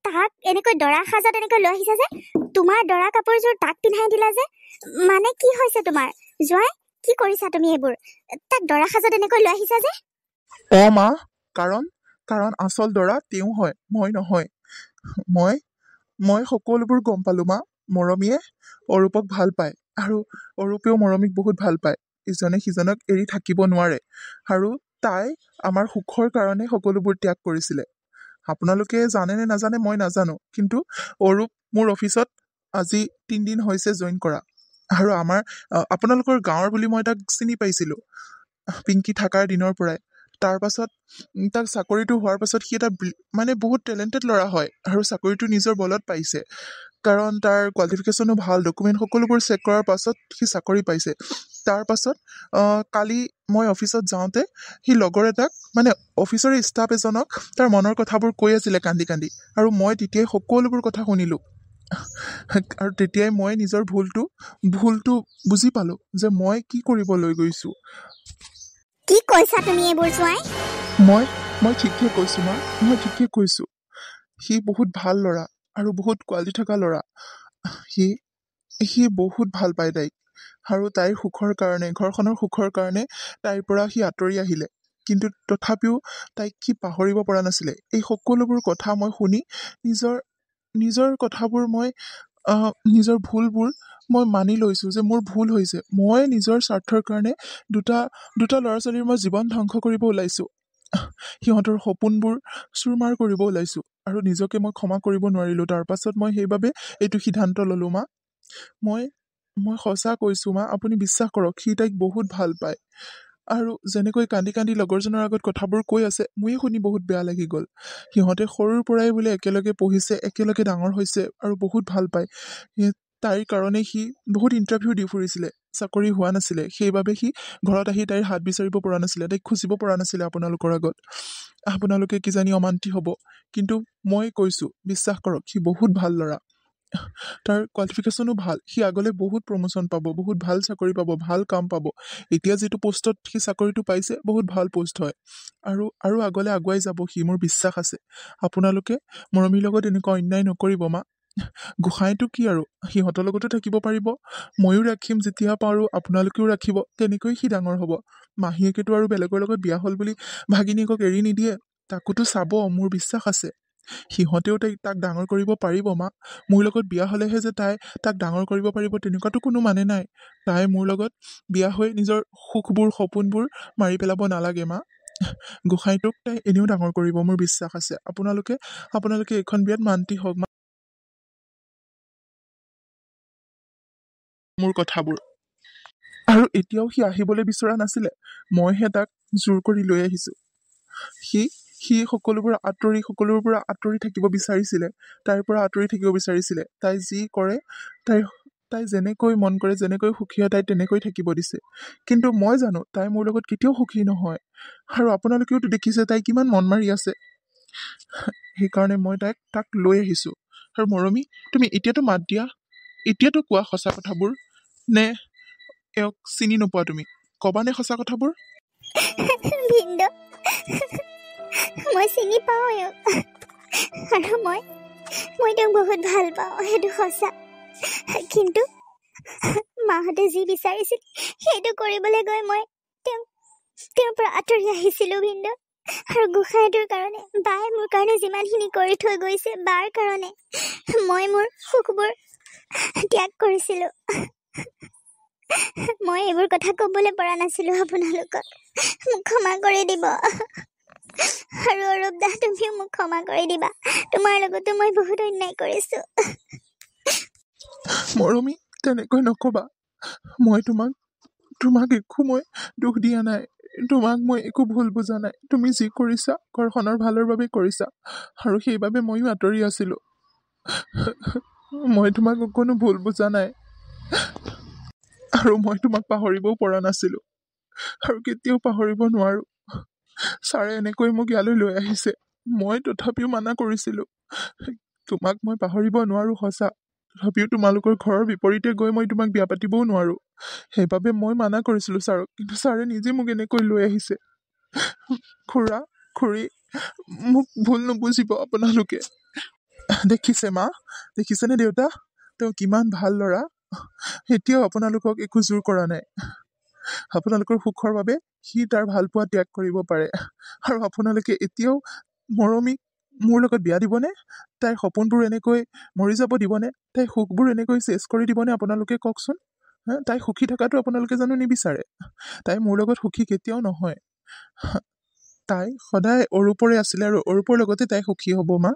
তাক এনেকৈ দৰা সাজত এনেকৈ লৈ আহিছা যে তোমাৰ দৰা কাপোৰযোৰ তাক পিন্ধাই দিলা যে মানে কি হৈছে তোমাৰ জোঁৱাই কি কৰিছা তুমি এইবোৰ তাক দৰা সাজত এনেকৈ লৈ আহিছা যে মা কাৰণ আচল দৰা তেওঁ হয় মই নহয় মই মই সকলোবোৰ গম পালো মা মৰমীয়ে অৰূপক ভাল পায় আৰু অৰূপেও মৰমীক বহুত ভাল পায় ইজনে সিজনক এৰি থাকিব নোৱাৰে আৰু তাই আমাৰ সুখৰ কাৰণে সকলোবোৰ ত্যাগ কৰিছিলে আপোনালোকে জানে নে নাজানে মই নাজানো কিন্তু অৰূপ মোৰ অফিচত আজি 3 দিন হৈছে জইন কৰা আৰু আপোনালোকৰ গাঁৱৰ বুলি মই তাক চিনি পাইছিলো পিংকি থকাৰ দিনৰ পৰাই তাৰ পাছত তাক চাকৰিটো হোৱাৰ পাছত সি এটা মানে বহুত টেলেণ্টেড ল'ৰা হয় আৰু চাকৰিটো নিজৰ বলত পাইছে কাৰণ তাৰ কোৱালিফিকেশ্যনো ভাল ডকুমেণ্ট সকলোবোৰ চেক কৰাৰ পাছত সি চাকৰি পাইছে তাৰ পাছত কালি মই অফিচত যাওঁতে সি লগৰ এটাক মানে অফিচৰে ষ্টাফ এজনক তাৰ মনৰ কথাবোৰ কৈ আছিলে কান্দি কান্দি আৰু মই তেতিয়াই সকলোবোৰ কথা শুনিলোঁ আৰু তেতিয়াই মই নিজৰ ভুলটো বুজি পালোঁ যে মই কি কৰিবলৈ গৈছোঁ কি কৈছা তুমি এইবোৰ জোঁৱাই মই ঠিকে কৈছোঁ মা মই ঠিকে কৈছোঁ সি বহুত ভাল ল'ৰা আৰু বহুত কোৱালিটি থকা ল'ৰা সি বহুত ভাল পায় তাইক আৰু তাইৰ সুখৰ কাৰণে ঘৰখনৰ সুখৰ কাৰণে তাইৰ পৰা সি আঁতৰি আহিলে কিন্তু তথাপিও তাইক সি পাহৰিব পৰা নাছিলে এই সকলোবোৰ কথা মই শুনি নিজৰ কথাবোৰ মই নিজৰ ভুলবোৰ মই মানি লৈছোঁ যে মোৰ ভুল হৈছে মই নিজৰ স্বাৰ্থৰ কাৰণে দুটা ল'ৰা ছোৱালীৰ মই জীৱন ধ্বংস কৰিব ওলাইছোঁ সিহঁতৰ সপোনবোৰ চুৰমাৰ কৰিব ওলাইছোঁ আৰু নিজকে মই ক্ষমা কৰিব নোৱাৰিলোঁ তাৰ পাছত মই সেইবাবে এইটো সিদ্ধান্ত ল'লোঁ মা মই সঁচা কৈছোঁ মা আপুনি বিশ্বাস কৰক সি তাইক বহুত ভাল পায় আৰু যেনেকৈ কান্দি কান্দি লগৰজনৰ আগত কথাবোৰ কৈ আছে মোয়ে শুনি বহুত বেয়া লাগি গ'ল সিহঁতে সৰুৰ পৰাই বোলে একেলগে পঢ়িছে একেলগে ডাঙৰ হৈছে আৰু বহুত ভাল পায় তাইৰ কাৰণে সি বহুত ইণ্টাৰভিউ দি ফুৰিছিলে চাকৰি হোৱা নাছিলে সেইবাবে সি ঘৰত আহি তাইৰ হাত বিচাৰিব পৰা নাছিলে তাইক খুজিব পৰা নাছিলে আপোনালোকৰ আগত আপোনালোকে কিজানি অমান্তি হ'ব কিন্তু মই কৈছোঁ বিশ্বাস কৰক সি বহুত ভাল ল'ৰা তাৰ কোৱালিফিকেশ্যনো ভাল সি আগলৈ বহুত প্ৰমোশ্যন পাব বহুত ভাল চাকৰি পাব ভাল কাম পাব এতিয়া যিটো পোষ্টত সি চাকৰিটো পাইছে বহুত ভাল পোষ্ট হয় আৰু আগলৈ আগুৱাই যাব সি মোৰ বিশ্বাস আছে আপোনালোকে মৰমীৰ লগত এনেকুৱা অন্যায় নকৰিব মা গোসাঁইটো কি আৰু সিহঁতৰ লগতো থাকিব পাৰিব ময়ো ৰাখিম যেতিয়া পাৰোঁ আপোনালোকেও ৰাখিব তেনেকৈ সি ডাঙৰ হ'ব মাহীয়েকেতো আৰু বেলেগৰ লগত বিয়া হ'ল বুলি ভাগিনীয়েকক এৰি নিদিয়ে তাকোতো চাব মোৰ বিশ্বাস আছে সিহঁতেও তাক ডাঙৰ কৰিব পাৰিব মা মোৰ লগত বিয়া হ'লেহে যে তাক ডাঙৰ কৰিব পাৰিব তেনেকুৱাতো কোনো মানে নাই তাই মোৰ লগত বিয়া হৈ নিজৰ সুখবোৰ সপোনবোৰ মাৰি পেলাব নালাগে মা গোসাঁইটোক তাই এনেও ডাঙৰ কৰিব মোৰ বিশ্বাস আছে আপোনালোকে এইখন বিয়াত মান্তি হওক মা মোৰ কথাবোৰ আৰু এতিয়াও সি আহিবলৈ বিচৰা নাছিলে মইহে তাক জোৰ কৰি লৈ আহিছোঁ সি সকলোবোৰ পৰা আঁতৰি থাকিব বিচাৰিছিলে তাইৰ পৰা আঁতৰি থাকিব বিচাৰিছিলে তাই যি কৰে তাই যেনেকৈ মন কৰে যেনেকৈ সুখী হয় তাই তেনেকৈ থাকিব দিছে কিন্তু মই জানো তাই মোৰ লগত কেতিয়াও সুখী নহয় আৰু আপোনালোকেওতো দেখিছে তাই কিমান মন মাৰি আছে সেইকাৰণে মই তাক লৈ আহিছোঁ আৰু মৰমী তুমি এতিয়াতো মাত দিয়া এতিয়াতো কোৱা সঁচা কথাবোৰ নে এওঁক চিনি নোপোৱা তুমি ক'বানে সঁচা কথাবোৰ ভিন্দু মই চিনি পাওঁ এওঁক আৰু মই তেওঁক বহুত ভাল পাওঁ সেইটো সঁচা কিন্তু মাহঁতে যি বিচাৰিছিল সেইটো কৰিবলৈ গৈ মই তেওঁৰ পৰা আঁতৰি আহিছিলোঁ ভিন্দু আৰু গোসাঁইটোৰ কাৰণে বায়ে মোৰ কাৰণে যিমানখিনি কৰি থৈ গৈছে বাৰ কাৰণে মই মোৰ সুখবোৰ ত্যাগ কৰিছিলোঁ মই এইবোৰ কথা ক'বলৈ পৰা নাছিলোঁ আপোনালোকক মোক ক্ষমা কৰি দিব আৰু অৰূপ দা তুমিও মোক ক্ষমা কৰি দিবা তোমাৰ লগতো মই বহুত অন্যায় কৰিছোঁ মৰমী তেনেকৈ নকবা মই তোমাক একো মই দুখ দিয়া নাই তোমাক মই একো ভুল বুজা নাই তুমি যি কৰিছা ঘৰখনৰ ভালৰ বাবে কৰিছা আৰু সেইবাবে ময়ো আঁতৰি আছিলোঁ মই তোমাক অকণো ভুল বুজা নাই আৰু মই তোমাক পাহৰিবও পৰা নাছিলোঁ আৰু কেতিয়াও পাহৰিব নোৱাৰোঁ ছাৰে এনেকৈ মোক ইয়ালৈ লৈ আহিছে মই তথাপিও মানা কৰিছিলোঁ তোমাক মই পাহৰিব নোৱাৰো সঁচা, তথাপিও তোমালোকৰ ঘৰৰ বিপৰীতে গৈ মই তোমাক বিয়া পাতিবও নোৱাৰো। সেইবাবে মই মানা কৰিছিলো ছাৰক, কিন্তু ছাৰে নিজে মোক এনেকৈ লৈ আহিছে। খুৰা খুৰী, মোক ভুল নুবুজিব আপোনালোকে। দেখিছে মা, দেখিছেনে দেউতা, তেওঁ কিমান ভাল ল'ৰা। এতিয়াও আপোনালোকক একো জোৰ কৰা নাই। আপোনালোকৰ সুখৰ বাবে সি তাৰ ভালপোৱা ত্যাগ কৰিব পাৰে। আৰু আপোনালোকে এতিয়াও মৰমীক মোৰ লগত বিয়া দিবনে? তাইৰ সপোনবোৰ এনেকৈ মৰি যাব দিবনে? তাইৰ সুখবোৰ এনেকৈ চেচ কৰি দিবনে? আপোনালোকে কওকচোন। তাই সুখী থকাটো আপোনালোকে জানো নিবিচাৰে? তাই মোৰ লগত সুখী কেতিয়াও নহয়। তাই সদায় অৰূপৰে আছিলে আৰু অৰূপৰ লগতে তাই সুখী হ'ব। মা,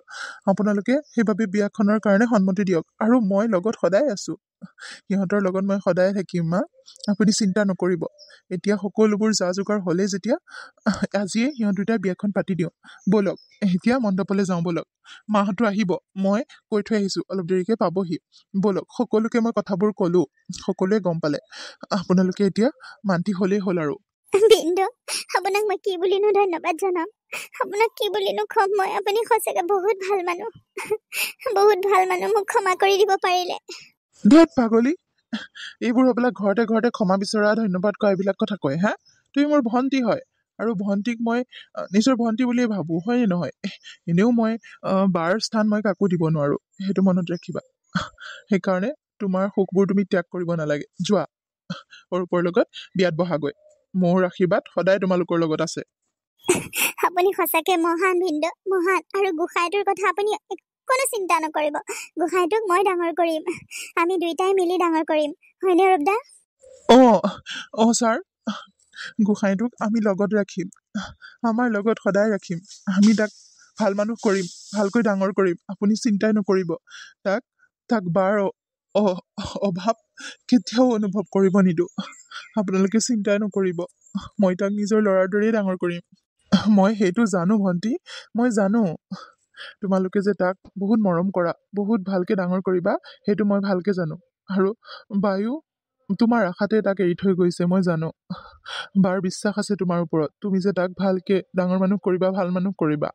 আপোনালোকে সেইবাবে বিয়াখনৰ কাৰণে সন্মতি দিয়ক, আৰু মই লগত সদায় আছো। সিহঁতৰ লগত মই সদায় থাকিম। মা, আপুনি চিন্তা নকৰিব। এতিয়া সকলোবোৰ যা যোগাৰ হ'লে যেতিয়া, আজিয়ে সিহঁত দুটাৰ বিয়াখন পাতি দিওঁ। ব'লক এতিয়া মণ্ডপলৈ যাওঁ ব'লক। মাহঁতো আহিব, মই কৈ থৈ আহিছো, অলপ দেৰিকে পাবহি। ব'লক, সকলোকে মই কথাবোৰ ক'লো, সকলোৱে গম পালে। আপোনালোকে এতিয়া মান্তি হ'লেই হ'ল আৰু। ভিনদেউ, আপোনাক মই কি বুলিনো ধন্যবাদ জনাম, আপোনাক কি বুলিনো ক'ম মই। আপুনি সঁচাকে বহুত ভাল মানুহ, বহুত ভাল মানুহ। মোক ক্ষমা কৰি দিব পাৰিলে। ধেৎ পাগলী, এইবোৰ হ'বলা ঘৰতে ঘৰতে ক্ষমা বিচৰা, ধন্যবাদ কোৱা, এইবিলাক কথা কয়। হা, তুমি মোৰ ভণ্টি হয়, আৰু ভণ্টিক মই নিজৰ ভণ্টি বুলিয়ে ভাবো, হয়নে নহয়? এনেও মই বাৰ স্থান মই কাকো দিব নোৱাৰো, সেইটো মনত ৰাখিবা। সেইকাৰণে তোমাৰ সুখবোৰ তুমি ত্যাগ কৰিব নালাগে। যোৱা, অৰূপৰ লগত বিয়াত বহাগৈ। মোৰ আশীৰ্বাদ সদায় তোমালোকৰ লগত আছে। আপুনি সঁচাকে মহান ভিনদেউ, মহান। আৰু গোসাঁইটোৰ কথা আপুনি কোনো চিন্তা নকৰিব। গোসাঁইটোক মই ডাঙৰ কৰিম, আমি দুইটাই মিলি ডাঙৰ কৰিম, হয়নে অৰূপদা? ছাৰ, গোসাঁইটোক আমি লগত ৰাখিম, আমাৰ লগত সদায় ৰাখিম। আমি তাক ভাল মানুহ কৰিম, ভালকৈ ডাঙৰ কৰিম। আপুনি চিন্তাই নকৰিব। তাক বাৰ অভাৱ কেতিয়াও অনুভৱ কৰিব নিদো। আপোনালোকে চিন্তাই নকৰিব। মই তাক নিজৰ ল'ৰাৰ দৰেই ডাঙৰ কৰিম। মই সেইটো জানো ভণ্টি, মই জানো তোমালোকে যে তাক বহুত মৰম কৰা, বহুত ভালকে ডাঙৰ কৰিবা, সেইটো মই ভালকে জানো। আৰু বায়ু তোমাৰ আশাতে তাক এৰি থৈ গৈছে, মই জানো। বাৰ বিশ্বাস আছে তোমাৰ ওপৰত, তুমি যে তাক ভালকে ডাঙৰ মানুহ কৰিবা, ভাল মানুহ কৰিবা।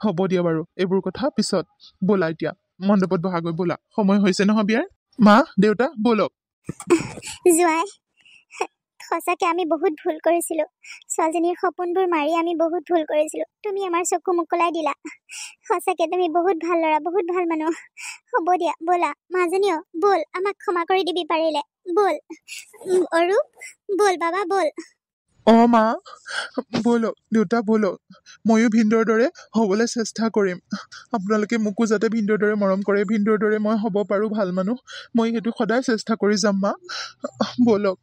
হ'ব দিয়া বাৰু, এইবোৰ কথা পিছত। ব'লা এতিয়া মণ্ডপত বহাগৈ, ব'লা, সময় হৈছে নহয় বিয়াৰ। মা, দেউতা, ব'লক। জোঁৱাই, সঁচাকে আমি বহুত ভুল কৰিছিলো। ছোৱালীজনীৰ সপোনবোৰ মাৰি আমি বহুত ভুল কৰিছিলো। তুমি আমাৰ চকু মোকলাই দিলা। সঁচাকে তুমি বহুত ভাল ল'ৰা, বহুত ভাল মানুহ। হ'ব দিয়া, ব'লা মাজনীও, ব'ল, আমাক ক্ষমা কৰি দিবি পাৰিলে। ব'ল অৰূপ, ব'ল বাবা, ব'ল। মা, ব'লক দেউতা, ব'লক। ময়ো ভিনদেউৰ দৰে হ'বলৈ চেষ্টা কৰিম। আপোনালোকে মোকো যাতে ভিনদেউৰ দৰে মৰম কৰে, ভিনদেউৰ দৰে মই হ'ব পাৰো ভাল মানুহ, মই সেইটো সদায় চেষ্টা কৰি যাম। মা, ব'লক।